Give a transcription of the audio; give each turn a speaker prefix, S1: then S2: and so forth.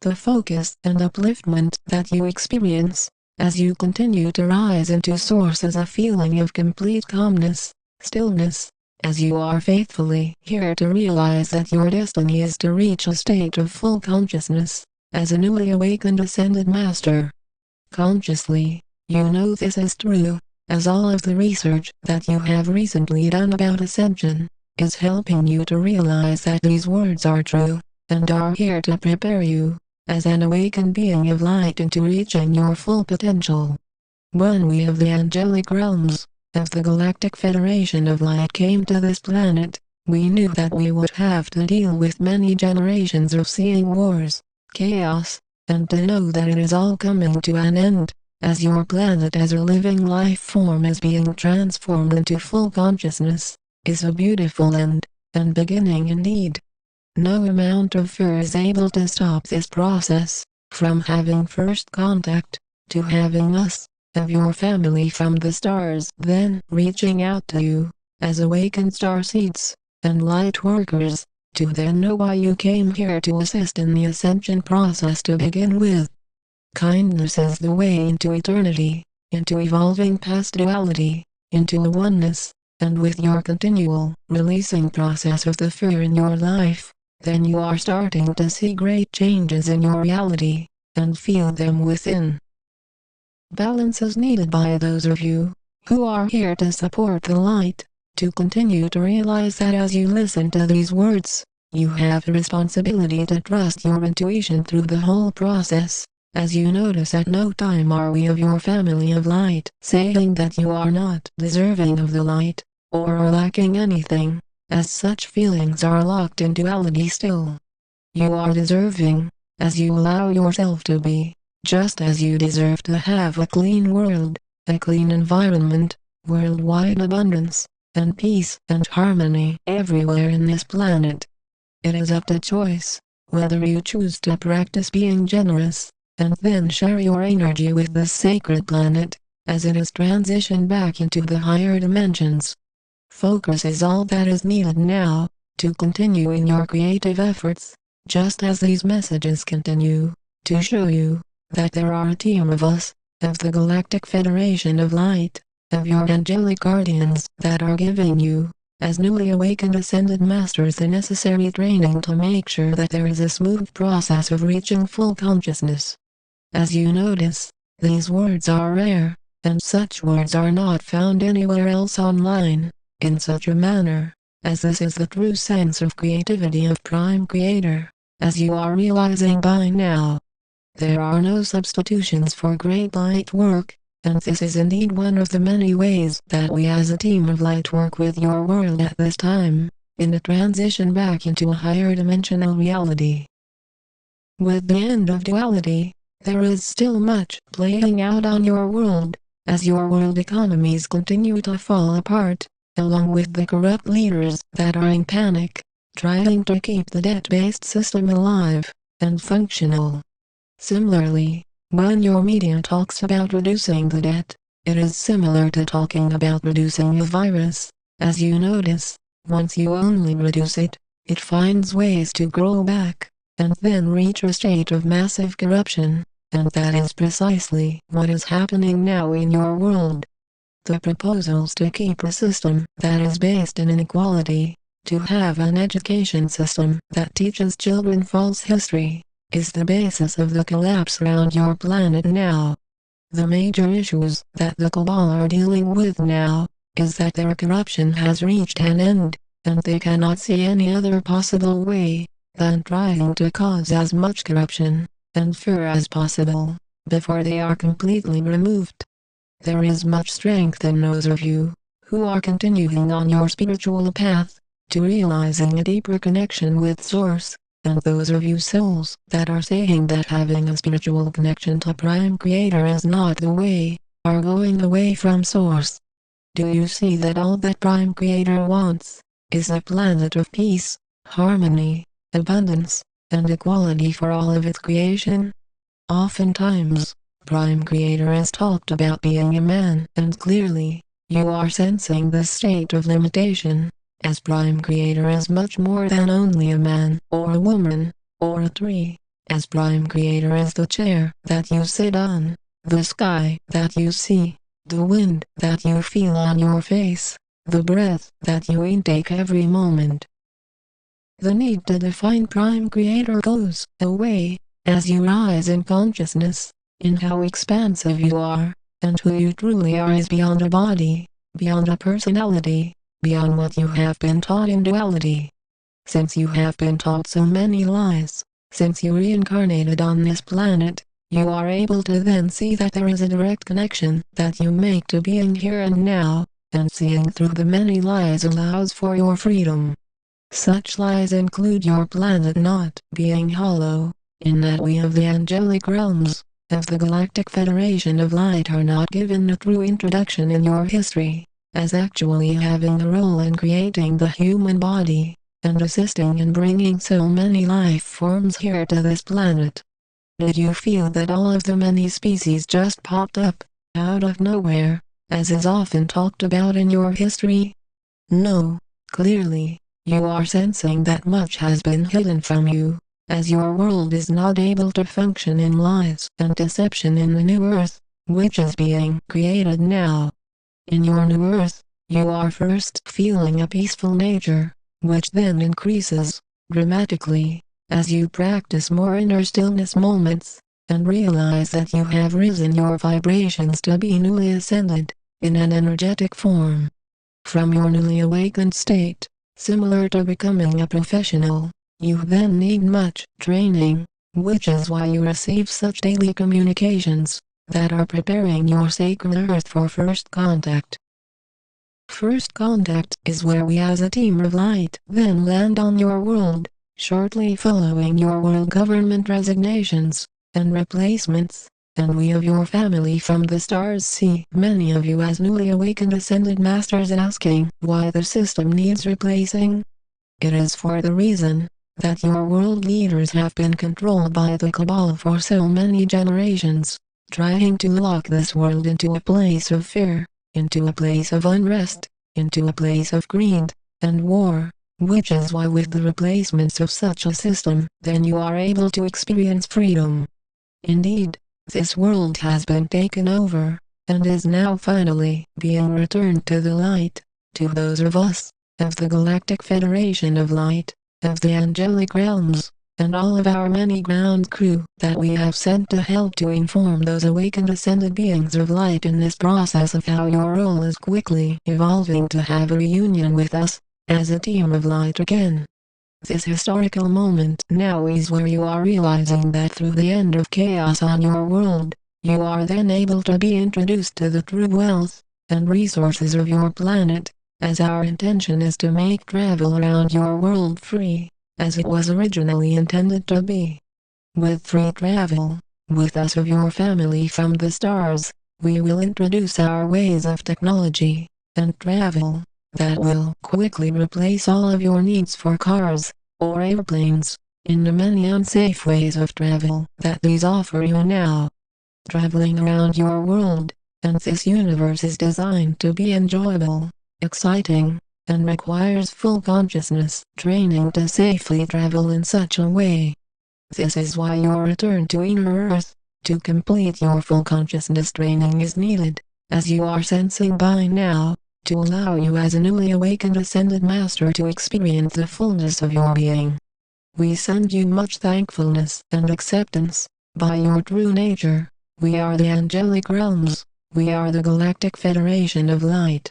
S1: The focus and upliftment that you experience as you continue to rise into source is a feeling of complete calmness, stillness, as you are faithfully here to realize that your destiny is to reach a state of full consciousness, as a newly awakened ascended master. Consciously, you know this is true, as all of the research that you have recently done about Ascension is helping you to realize that these words are true, and are here to prepare you as an awakened being of light into reaching your full potential. When we of the angelic realms of the Galactic Federation of Light came to this planet, we knew that we would have to deal with many generations of seeing wars, chaos, and to know that it is all coming to an end, as your planet as a living life form is being transformed into full consciousness, is a beautiful end, and beginning indeed. No amount of fear is able to stop this process, from having first contact, to having us, of your family from the stars then reaching out to you, as awakened starseeds, and light workers, to then know why you came here to assist in the ascension process to begin with. Kindness is the way into eternity, into evolving past duality, into a oneness, and with your continual releasing process of the fear in your life, then you are starting to see great changes in your reality, and feel them within. Balance is needed by those of you who are here to support the light, to continue to realize that as you listen to these words, you have a responsibility to trust your intuition through the whole process, as you notice at no time are we of your family of light saying that you are not deserving of the light, or are lacking anything, as such feelings are locked in duality still. You are deserving, as you allow yourself to be, just as you deserve to have a clean world, a clean environment, worldwide abundance, and peace and harmony everywhere in this planet. It is up to choice, whether you choose to practice being generous, and then share your energy with this sacred planet, as it is transitioned back into the higher dimensions. Focus is all that is needed now, to continue in your creative efforts, just as these messages continue, to show you that there are a team of us, of the Galactic Federation of Light, of your angelic guardians that are giving you, as newly awakened ascended masters, the necessary training to make sure that there is a smooth process of reaching full consciousness. As you notice, these words are rare, and such words are not found anywhere else online, in such a manner, as this is the true sense of creativity of Prime Creator, as you are realizing by now. There are no substitutions for great light work, and this is indeed one of the many ways that we as a team of light work with your world at this time, in a transition back into a higher dimensional reality. With the end of duality, there is still much playing out on your world, as your world economies continue to fall apart, along with the corrupt leaders that are in panic, trying to keep the debt-based system alive and functional. Similarly, when your media talks about reducing the debt, it is similar to talking about reducing a virus. As you notice, once you only reduce it, it finds ways to grow back, and then reach a state of massive corruption, and that is precisely what is happening now in your world. The proposals to keep a system that is based in inequality, to have an education system that teaches children false history, is the basis of the collapse around your planet now. The major issues that the Cabal are dealing with now is that their corruption has reached an end, and they cannot see any other possible way than trying to cause as much corruption and fear as possible before they are completely removed. There is much strength in those of you who are continuing on your spiritual path to realizing a deeper connection with Source, and those of you souls that are saying that having a spiritual connection to Prime Creator is not the way, are going away from Source. Do you see that all that Prime Creator wants is a planet of peace, harmony, abundance, and equality for all of its creation? Oftentimes, Prime Creator is talked about being a man, and clearly, you are sensing this state of limitation, as Prime Creator is much more than only a man, or a woman, or a tree, as Prime Creator is the chair that you sit on, the sky that you see, the wind that you feel on your face, the breath that you intake every moment. The need to define Prime Creator goes away as you rise in consciousness, in how expansive you are, and who you truly are is beyond a body, beyond a personality, beyond what you have been taught in duality. Since you have been taught so many lies, since you reincarnated on this planet, you are able to then see that there is a direct connection that you make to being here and now, and seeing through the many lies allows for your freedom. Such lies include your planet not being hollow, in that we of the angelic realms, of the Galactic Federation of Light are not given a true introduction in your history, as actually having the role in creating the human body, and assisting in bringing so many life forms here to this planet. Did you feel that all of the many species just popped up, out of nowhere, as is often talked about in your history? No, clearly, you are sensing that much has been hidden from you, as your world is not able to function in lies and deception in the new Earth, which is being created now. In your new Earth, you are first feeling a peaceful nature, which then increases, dramatically, as you practice more inner stillness moments, and realize that you have risen your vibrations to be newly ascended, in an energetic form. From your newly awakened state, similar to becoming a professional, you then need much training, which is why you receive such daily communications that are preparing your sacred earth for first contact. First contact is where we as a team of light then land on your world, shortly following your world government resignations and replacements, and we of your family from the stars see many of you as newly awakened ascended masters asking why the system needs replacing. It is for the reason that your world leaders have been controlled by the cabal for so many generations, trying to lock this world into a place of fear, into a place of unrest, into a place of greed and war, which is why with the replacements of such a system, then you are able to experience freedom. Indeed, this world has been taken over, and is now finally being returned to the light, to those of us, of the Galactic Federation of Light, of the angelic realms, and all of our many ground crew that we have sent to help to inform those awakened ascended beings of light in this process of how your role is quickly evolving to have a reunion with us, as a team of light again. This historical moment now is where you are realizing that through the end of chaos on your world, you are then able to be introduced to the true wealth and resources of your planet, as our intention is to make travel around your world free, as it was originally intended to be. With free travel, with us of your family from the stars, we will introduce our ways of technology and travel that will quickly replace all of your needs for cars or airplanes, in the many unsafe ways of travel that these offer you now. Traveling around your world, and this universe is designed to be enjoyable, exciting, and requires full consciousness training to safely travel in such a way. This is why your return to inner Earth, to complete your full consciousness training is needed, as you are sensing by now, to allow you as a newly awakened ascended master to experience the fullness of your being. We send you much thankfulness and acceptance, by your true nature. We are the angelic realms, we are the Galactic Federation of Light.